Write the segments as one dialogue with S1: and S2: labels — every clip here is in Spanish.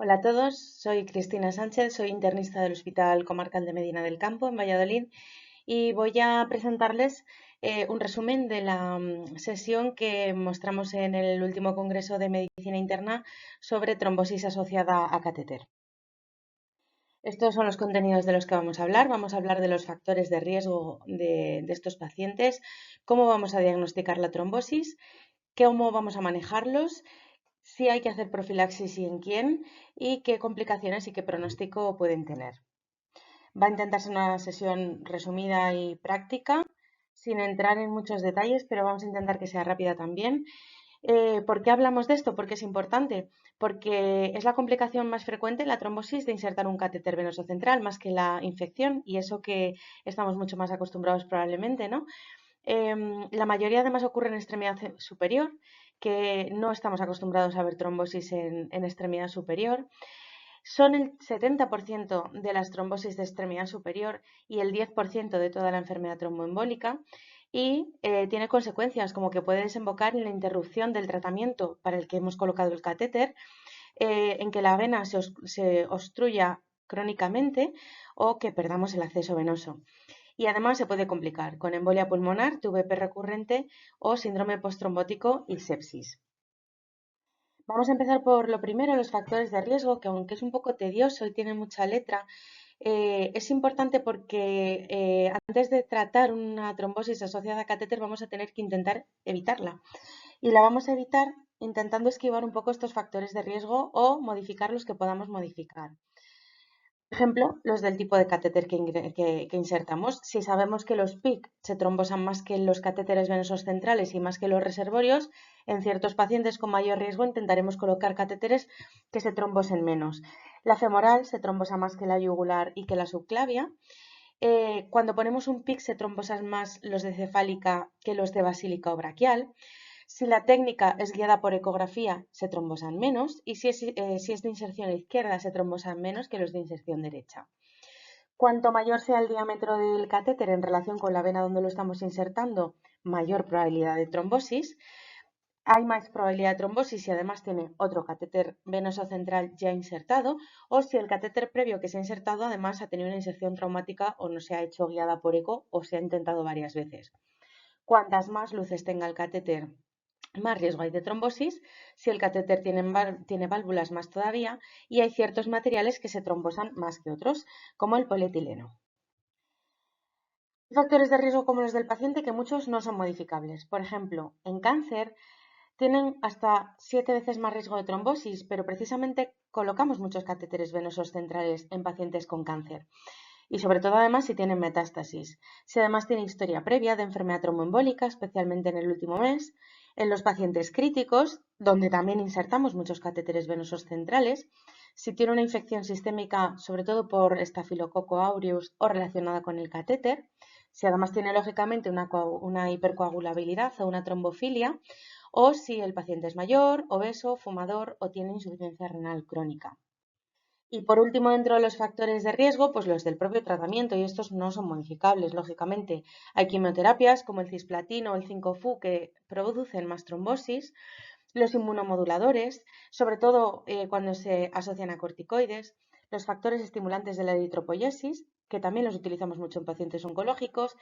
S1: Hola a todos, soy Cristina Sánchez, soy internista del Hospital Comarcal de Medina del Campo, en Valladolid, y voy a presentarles un resumen de la sesión que mostramos en el último Congreso de Medicina Interna sobre trombosis asociada a catéter. Estos son los contenidos de los que vamos a hablar. Vamos a hablar de los factores de riesgo de estos pacientes, cómo vamos a diagnosticar la trombosis, cómo vamos a manejarlos, si hay que hacer profilaxis y en quién, y qué complicaciones y qué pronóstico pueden tener. Va a intentar ser una sesión resumida y práctica, sin entrar en muchos detalles, pero vamos a intentar que sea rápida también. ¿Por qué hablamos de esto? Porque es importante, porque es la complicación más frecuente, la trombosis, de insertar un catéter venoso central, más que la infección, y eso que estamos mucho más acostumbrados probablemente, ¿no? La mayoría además ocurre en extremidad superior, que no estamos acostumbrados a ver trombosis en extremidad superior. Son el 70% de las trombosis de extremidad superior y el 10% de toda la enfermedad tromboembólica, y tiene consecuencias como que puede desembocar en la interrupción del tratamiento para el que hemos colocado el catéter, en que la vena se obstruya crónicamente o que perdamos el acceso venoso. Y además se puede complicar con embolia pulmonar, TVP recurrente o síndrome postrombótico y sepsis. Vamos a empezar por lo primero, los factores de riesgo, que aunque es un poco tedioso y tiene mucha letra, es importante porque antes de tratar una trombosis asociada a catéter vamos a tener que intentar evitarla. Y la vamos a evitar intentando esquivar un poco estos factores de riesgo o modificar los que podamos modificar. Por ejemplo, los del tipo de catéter que insertamos. Si sabemos que los PIC se trombosan más que los catéteres venosos centrales y más que los reservorios, en ciertos pacientes con mayor riesgo intentaremos colocar catéteres que se trombosen menos. La femoral se trombosa más que la yugular y que la subclavia. Cuando ponemos un PIC se trombosan más los de cefálica que los de basílica o braquial. Si la técnica es guiada por ecografía, se trombosan menos, y si es de inserción izquierda, se trombosan menos que los de inserción derecha. Cuanto mayor sea el diámetro del catéter en relación con la vena donde lo estamos insertando, mayor probabilidad de trombosis. Hay más probabilidad de trombosis si además tiene otro catéter venoso central ya insertado, o si el catéter previo que se ha insertado además ha tenido una inserción traumática o no se ha hecho guiada por eco o se ha intentado varias veces. Cuantas más luces tenga el catéter, más riesgo hay de trombosis. Si el catéter tiene válvulas, más todavía, y hay ciertos materiales que se trombosan más que otros, como el polietileno. Hay factores de riesgo como los del paciente que muchos no son modificables. Por ejemplo, en cáncer tienen hasta 7 veces más riesgo de trombosis, pero precisamente colocamos muchos catéteres venosos centrales en pacientes con cáncer. Y sobre todo además si tienen metástasis. Si además tiene historia previa de enfermedad tromboembólica, especialmente en el último mes, en los pacientes críticos, donde también insertamos muchos catéteres venosos centrales, si tiene una infección sistémica, sobre todo por Staphylococcus aureus o relacionada con el catéter, si además tiene lógicamente una hipercoagulabilidad o una trombofilia, o si el paciente es mayor, obeso, fumador o tiene insuficiencia renal crónica. Y por último, dentro de los factores de riesgo, pues los del propio tratamiento, y estos no son modificables, lógicamente. Hay quimioterapias como el cisplatino o el 5-FU que producen más trombosis, los inmunomoduladores, sobre todo cuando se asocian a corticoides, los factores estimulantes de la eritropoyesis, que también los utilizamos mucho en pacientes oncológicos,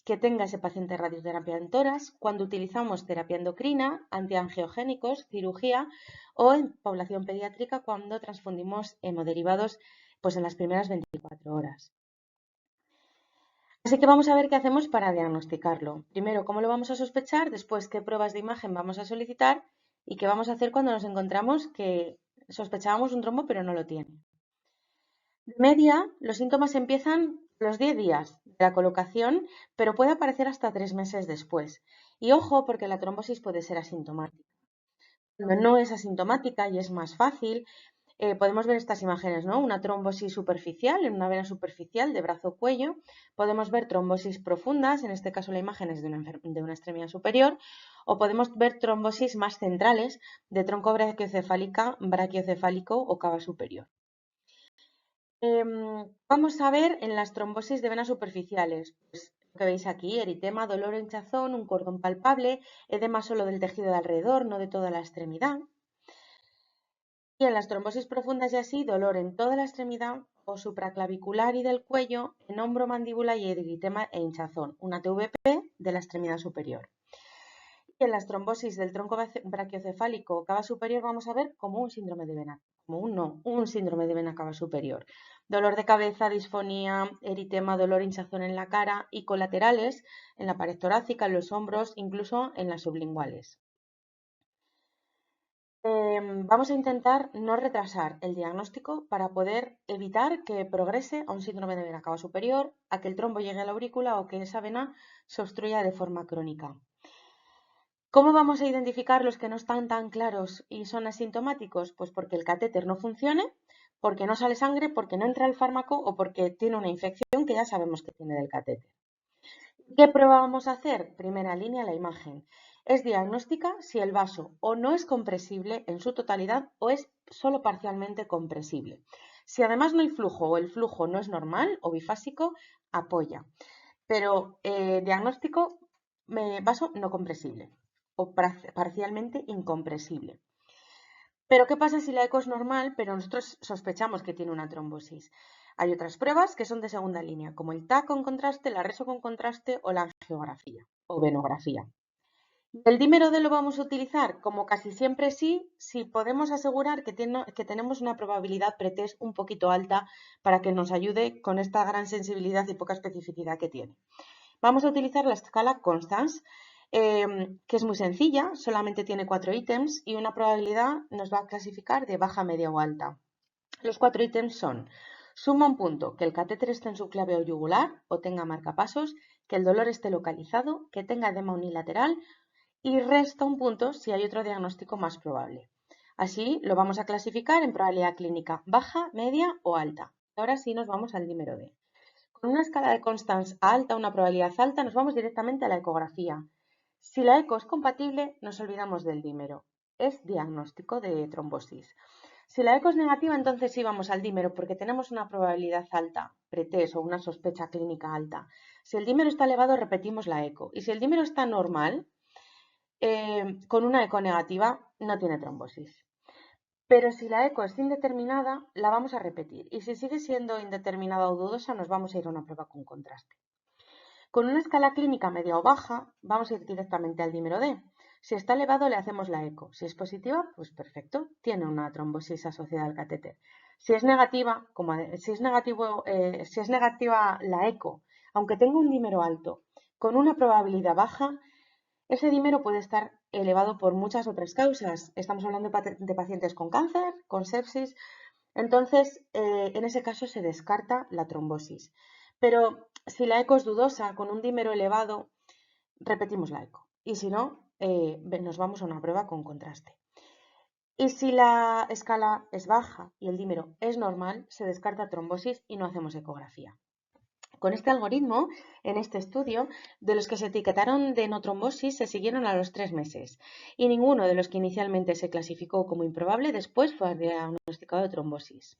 S1: que tenga ese paciente radioterapia en tórax, cuando utilizamos terapia endocrina, antiangiogénicos, cirugía o en población pediátrica cuando transfundimos hemoderivados pues en las primeras 24 horas. Así que vamos a ver qué hacemos para diagnosticarlo. Primero, cómo lo vamos a sospechar, después qué pruebas de imagen vamos a solicitar y qué vamos a hacer cuando nos encontramos que sospechábamos un trombo pero no lo tiene. De media, los síntomas empiezan los 10 días de la colocación, pero puede aparecer hasta 3 meses después. Y ojo, porque la trombosis puede ser asintomática. Cuando no es asintomática y es más fácil, podemos ver estas imágenes, ¿no? Una trombosis superficial, en una vena superficial de brazo-cuello. Podemos ver trombosis profundas, en este caso la imagen es de una extremidad superior, o podemos ver trombosis más centrales de tronco brachiocefálica, brachiocefálico o cava superior. Vamos a ver en las trombosis de venas superficiales, pues, lo que veis aquí, eritema, dolor, hinchazón, un cordón palpable, edema solo del tejido de alrededor, no de toda la extremidad. Y en las trombosis profundas y así, dolor en toda la extremidad o supraclavicular y del cuello, en hombro, mandíbula y eritema e hinchazón, una TVP de la extremidad superior. Y en las trombosis del tronco brachiocefálico o cava superior vamos a ver como un síndrome de vena, un síndrome de vena cava superior. Dolor de cabeza, disfonía, eritema, dolor, hinchazón en la cara y colaterales en la pared torácica, en los hombros, incluso en las sublinguales. Vamos a intentar no retrasar el diagnóstico para poder evitar que progrese a un síndrome de vena cava superior, a que el trombo llegue a la aurícula o que esa vena se obstruya de forma crónica. ¿Cómo vamos a identificar los que no están tan claros y son asintomáticos? Pues porque el catéter no funcione, porque no sale sangre, porque no entra el fármaco o porque tiene una infección que ya sabemos que tiene del catéter. ¿Qué prueba vamos a hacer? Primera línea, la imagen. Es diagnóstica si el vaso o no es compresible en su totalidad o es solo parcialmente compresible. Si además no hay flujo o el flujo no es normal o bifásico, apoya. Pero diagnóstico, vaso no compresible o parcialmente incompresible. Pero ¿qué pasa si la eco es normal, pero nosotros sospechamos que tiene una trombosis? Hay otras pruebas que son de segunda línea, como el TAC con contraste, la reso con contraste o la angiografía o venografía. ¿El dímero D lo vamos a utilizar? Como casi siempre sí, si podemos asegurar que tenemos una probabilidad pretest un poquito alta para que nos ayude con esta gran sensibilidad y poca especificidad que tiene. Vamos a utilizar la escala Constance, que es muy sencilla, solamente tiene 4 ítems y una probabilidad nos va a clasificar de baja, media o alta. Los 4 ítems son: suma un punto, que el catéter esté en su clave o yugular o tenga marcapasos, que el dolor esté localizado, que tenga edema unilateral, y resta un punto si hay otro diagnóstico más probable. Así lo vamos a clasificar en probabilidad clínica baja, media o alta. Ahora sí nos vamos al dímero D. Con una escala de Constance a alta, una probabilidad alta, nos vamos directamente a la ecografía. Si la eco es compatible, nos olvidamos del dímero. Es diagnóstico de trombosis. Si la eco es negativa, entonces sí vamos al dímero porque tenemos una probabilidad alta, pretest o una sospecha clínica alta. Si el dímero está elevado, repetimos la eco. Y si el dímero está normal, con una eco negativa, no tiene trombosis. Pero si la eco es indeterminada, la vamos a repetir. Y si sigue siendo indeterminada o dudosa, nos vamos a ir a una prueba con contraste. Con una escala clínica media o baja, vamos a ir directamente al dímero D. Si está elevado, le hacemos la eco. Si es positiva, pues perfecto, tiene una trombosis asociada al catéter. Si es negativa, si es negativa la eco, aunque tenga un dímero alto, con una probabilidad baja, ese dímero puede estar elevado por muchas otras causas. Estamos hablando de pacientes con cáncer, con sepsis. Entonces, en ese caso se descarta la trombosis. Pero si la eco es dudosa, con un dímero elevado, repetimos la eco. Y si no, nos vamos a una prueba con contraste. Y si la escala es baja y el dímero es normal, se descarta trombosis y no hacemos ecografía. Con este algoritmo, en este estudio, de los que se etiquetaron de no trombosis se siguieron a los 3 meses y ninguno de los que inicialmente se clasificó como improbable después fue diagnosticado de trombosis.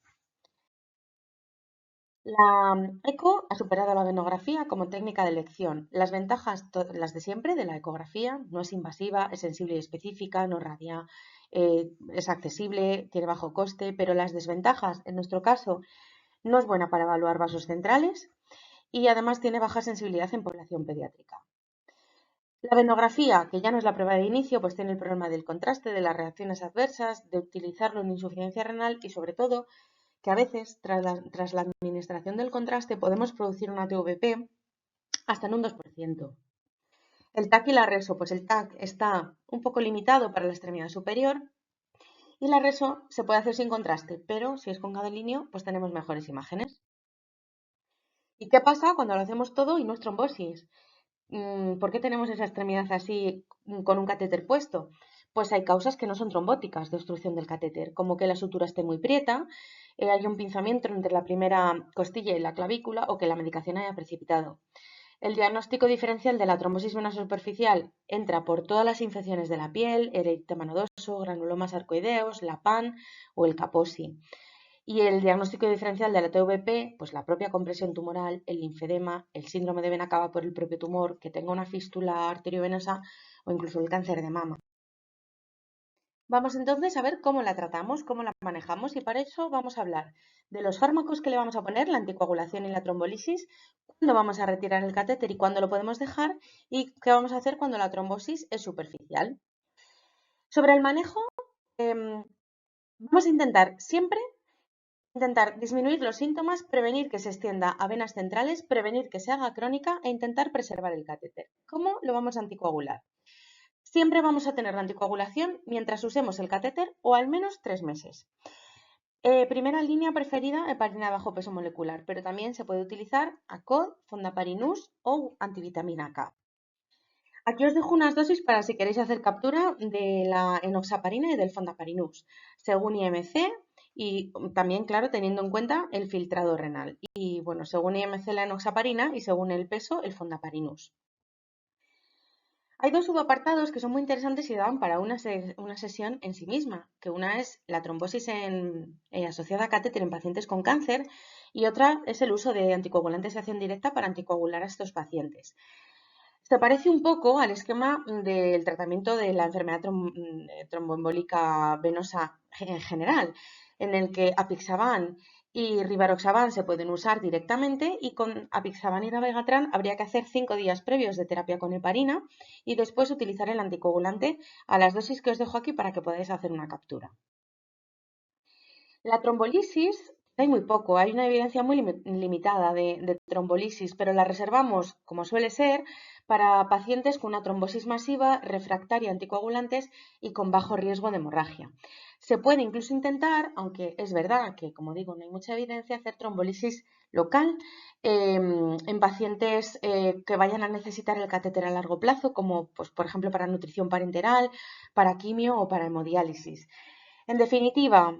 S1: La eco ha superado la venografía como técnica de elección. Las ventajas, las de siempre, de la ecografía: no es invasiva, es sensible y específica, no radia, es accesible, tiene bajo coste, pero las desventajas, en nuestro caso, no es buena para evaluar vasos centrales y además tiene baja sensibilidad en población pediátrica. La venografía, que ya no es la prueba de inicio, pues tiene el problema del contraste, de las reacciones adversas, de utilizarlo en insuficiencia renal y sobre todo que a veces tras la administración del contraste podemos producir una TVP hasta en un 2%. El TAC y la reso, pues el TAC está un poco limitado para la extremidad superior y la reso se puede hacer sin contraste, pero si es con gadolinio, pues tenemos mejores imágenes. ¿Y qué pasa cuando lo hacemos todo y no es trombosis? ¿Por qué tenemos esa extremidad así con un catéter puesto? Pues hay causas que no son trombóticas de obstrucción del catéter, como que la sutura esté muy prieta, hay un pinzamiento entre la primera costilla y la clavícula o que la medicación haya precipitado. El diagnóstico diferencial de la trombosis venosa superficial entra por todas las infecciones de la piel, eritema nodoso, granulomas sarcoideos, la PAN o el Kaposi. Y el diagnóstico diferencial de la TVP, pues la propia compresión tumoral, el linfedema, el síndrome de vena cava por el propio tumor, que tenga una fístula arteriovenosa o incluso el cáncer de mama. Vamos entonces a ver cómo la tratamos, cómo la manejamos y para eso vamos a hablar de los fármacos que le vamos a poner, la anticoagulación y la trombolisis, cuándo vamos a retirar el catéter y cuándo lo podemos dejar y qué vamos a hacer cuando la trombosis es superficial. Sobre el manejo, vamos a intentar disminuir los síntomas, prevenir que se extienda a venas centrales, prevenir que se haga crónica e intentar preservar el catéter. ¿Cómo lo vamos a anticoagular? Siempre vamos a tener la anticoagulación mientras usemos el catéter o al menos 3 meses. Primera línea preferida, heparina de bajo peso molecular, pero también se puede utilizar ACOD, fondaparinux o antivitamina K. Aquí os dejo unas dosis para si queréis hacer captura de la enoxaparina y del fondaparinux, según IMC y también, claro, teniendo en cuenta el filtrado renal. Y bueno, según IMC la enoxaparina y según el peso el fondaparinux. Hay dos subapartados que son muy interesantes y dan para una sesión en sí misma, que una es la trombosis asociada a catéter en pacientes con cáncer y otra es el uso de anticoagulantes de acción directa para anticoagular a estos pacientes. Se parece un poco al esquema del tratamiento de la enfermedad tromboembólica venosa en general, en el que apixaban y rivaroxaban se pueden usar directamente y con apixaban y dabigatran habría que hacer 5 días previos de terapia con heparina y después utilizar el anticoagulante a las dosis que os dejo aquí para que podáis hacer una captura. La trombolisis, hay muy poco, hay una evidencia muy limitada de trombolisis, pero la reservamos, como suele ser, para pacientes con una trombosis masiva, refractaria a anticoagulantes y con bajo riesgo de hemorragia. Se puede incluso intentar, aunque es verdad que, como digo, no hay mucha evidencia, hacer trombolisis local en pacientes que vayan a necesitar el catéter a largo plazo, como pues, por ejemplo para nutrición parenteral, para quimio o para hemodiálisis. En definitiva,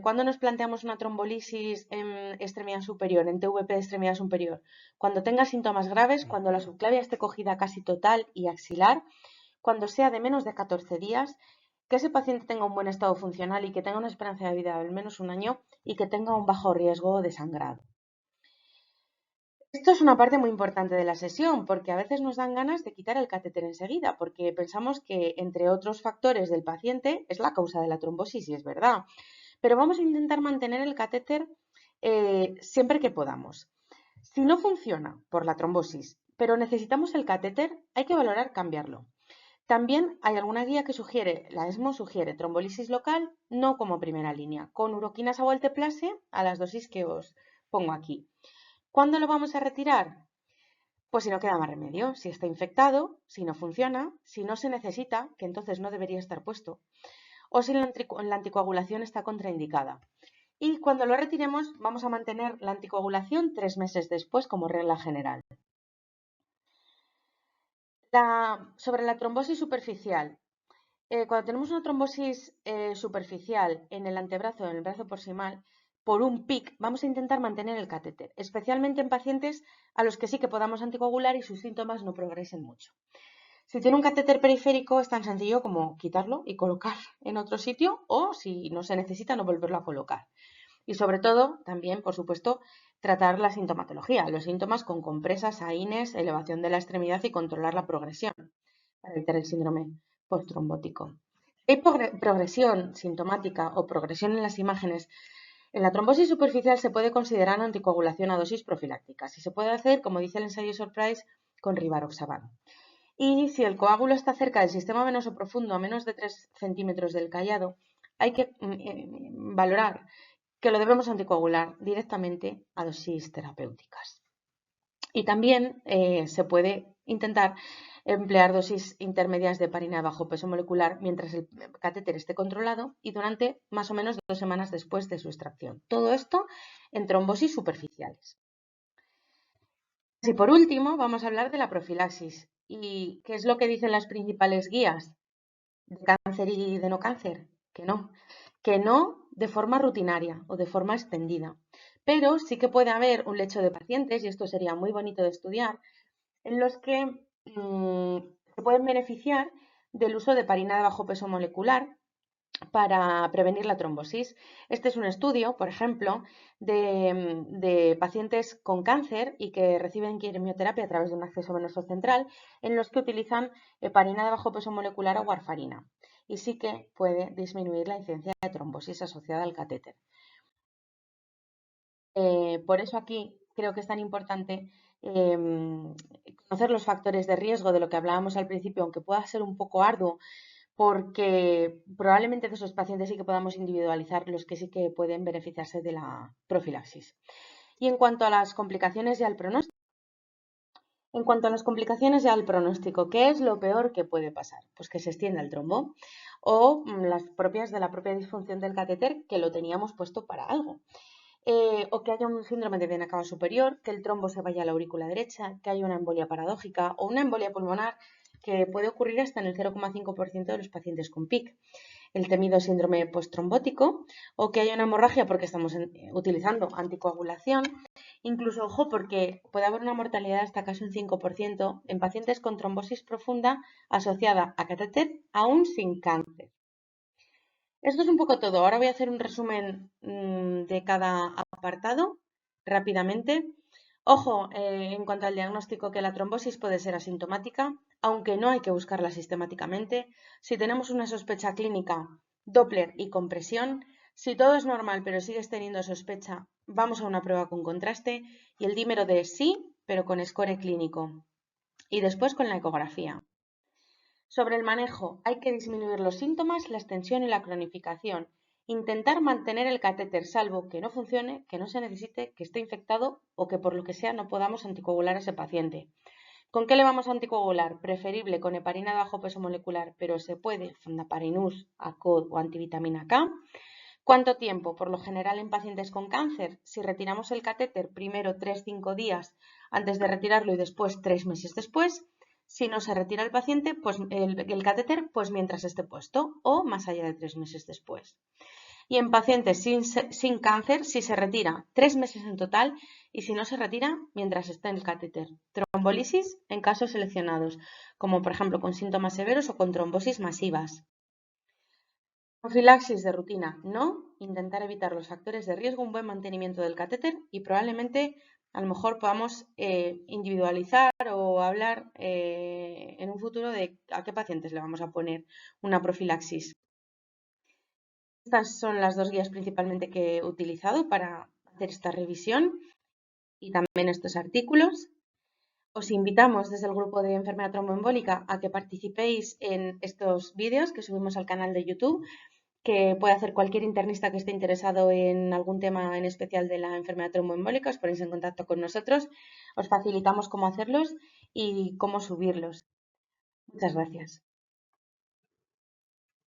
S1: cuando nos planteamos una trombolisis en extremidad superior, en TVP de extremidad superior, cuando tenga síntomas graves, cuando la subclavia esté cogida casi total y axilar, cuando sea de menos de 14 días, que ese paciente tenga un buen estado funcional y que tenga una esperanza de vida de al menos un año y que tenga un bajo riesgo de sangrado. Esto es una parte muy importante de la sesión porque a veces nos dan ganas de quitar el catéter enseguida porque pensamos que, entre otros factores del paciente, es la causa de la trombosis y es verdad. Pero vamos a intentar mantener el catéter siempre que podamos. Si no funciona por la trombosis, pero necesitamos el catéter, hay que valorar cambiarlo. También hay alguna guía que sugiere, la ESMO sugiere trombolisis local, no como primera línea, con uroquinas a volteplase a las dosis que os pongo aquí. ¿Cuándo lo vamos a retirar? Pues si no queda más remedio, si está infectado, si no funciona, si no se necesita, que entonces no debería estar puesto, o si la anticoagulación está contraindicada. Y cuando lo retiremos vamos a mantener la anticoagulación 3 meses después como regla general. Sobre la trombosis superficial. Cuando tenemos una trombosis superficial en el antebrazo, en el brazo proximal, por un PIC, vamos a intentar mantener el catéter, especialmente en pacientes a los que sí que podamos anticoagular y sus síntomas no progresen mucho. Si tiene un catéter periférico es tan sencillo como quitarlo y colocar en otro sitio o, si no se necesita, no volverlo a colocar. Y sobre todo, también, por supuesto, tratar la sintomatología, los síntomas con compresas, AINES, elevación de la extremidad y controlar la progresión para evitar el síndrome posttrombótico. Si hay progresión sintomática o progresión en las imágenes, en la trombosis superficial se puede considerar anticoagulación a dosis profilácticas y se puede hacer, como dice el ensayo Surprise, con rivaroxaban. Y si el coágulo está cerca del sistema venoso profundo, a menos de 3 centímetros del callado, hay que valorar que lo debemos anticoagular directamente a dosis terapéuticas. Y también se puede intentar emplear dosis intermedias de heparina de bajo peso molecular mientras el catéter esté controlado y durante más o menos 2 semanas después de su extracción. Todo esto en trombosis superficiales. Y por último, vamos a hablar de la profilaxis. ¿Y qué es lo que dicen las principales guías de cáncer y de no cáncer? Que no de forma rutinaria o de forma extendida. Pero sí que puede haber un lecho de pacientes, y esto sería muy bonito de estudiar, en los que se pueden beneficiar del uso de heparina de bajo peso molecular para prevenir la trombosis. Este es un estudio, por ejemplo, de pacientes con cáncer y que reciben quimioterapia a través de un acceso venoso central, en los que utilizan heparina de bajo peso molecular o warfarina. y sí que puede disminuir la incidencia de trombosis asociada al catéter. Por eso aquí creo que es tan importante conocer los factores de riesgo de lo que hablábamos al principio, aunque pueda ser un poco arduo, porque probablemente de esos pacientes sí que podamos individualizar los que sí que pueden beneficiarse de la profilaxis. Y en cuanto a las complicaciones y al pronóstico, ¿qué es lo peor que puede pasar? Pues que se extienda el trombo o las propias de la propia disfunción del catéter, que lo teníamos puesto para algo. O que haya un síndrome de vena cava superior, que el trombo se vaya a la aurícula derecha, que haya una embolia paradójica o una embolia pulmonar que puede ocurrir hasta en el 0,5% de los pacientes con PIC. El temido síndrome postrombótico o que haya una hemorragia porque estamos utilizando anticoagulación. Incluso, ojo, porque puede haber una mortalidad hasta casi un 5% en pacientes con trombosis profunda asociada a catéter aún sin cáncer. Esto es un poco todo. Ahora voy a hacer un resumen de cada apartado rápidamente. Ojo, en cuanto al diagnóstico, que la trombosis puede ser asintomática, aunque no hay que buscarla sistemáticamente. Si tenemos una sospecha clínica, Doppler y compresión. Si todo es normal pero sigues teniendo sospecha, vamos a una prueba con contraste y el dímero de sí, pero con score clínico. Y después con la ecografía. Sobre el manejo, hay que disminuir los síntomas, la extensión y la cronificación. Intentar mantener el catéter salvo que no funcione, que no se necesite, que esté infectado o que por lo que sea no podamos anticoagular a ese paciente. ¿Con qué le vamos a anticoagular? Preferible con heparina de bajo peso molecular, pero se puede fondaparinus, ACOD o antivitamina K. ¿Cuánto tiempo? Por lo general en pacientes con cáncer, si retiramos el catéter primero 3-5 días antes de retirarlo y después 3 meses después. Si no se retira el paciente, pues el catéter, pues mientras esté puesto o más allá de 3 meses después. Y en pacientes sin cáncer, si se retira 3 meses en total y si no se retira mientras esté en el catéter. Trombolisis en casos seleccionados, como por ejemplo con síntomas severos o con trombosis masivas. Profilaxis de rutina, no. Intentar evitar los factores de riesgo, un buen mantenimiento del catéter y probablemente a lo mejor podamos individualizar o hablar en un futuro de a qué pacientes le vamos a poner una profilaxis. Estas son las dos guías principalmente que he utilizado para hacer esta revisión y también estos artículos. Os invitamos desde el grupo de enfermedad tromboembólica a que participéis en estos vídeos que subimos al canal de YouTube, que puede hacer cualquier internista que esté interesado en algún tema en especial de la enfermedad tromboembólica. Os ponéis en contacto con nosotros, os facilitamos cómo hacerlos y cómo subirlos. Muchas gracias.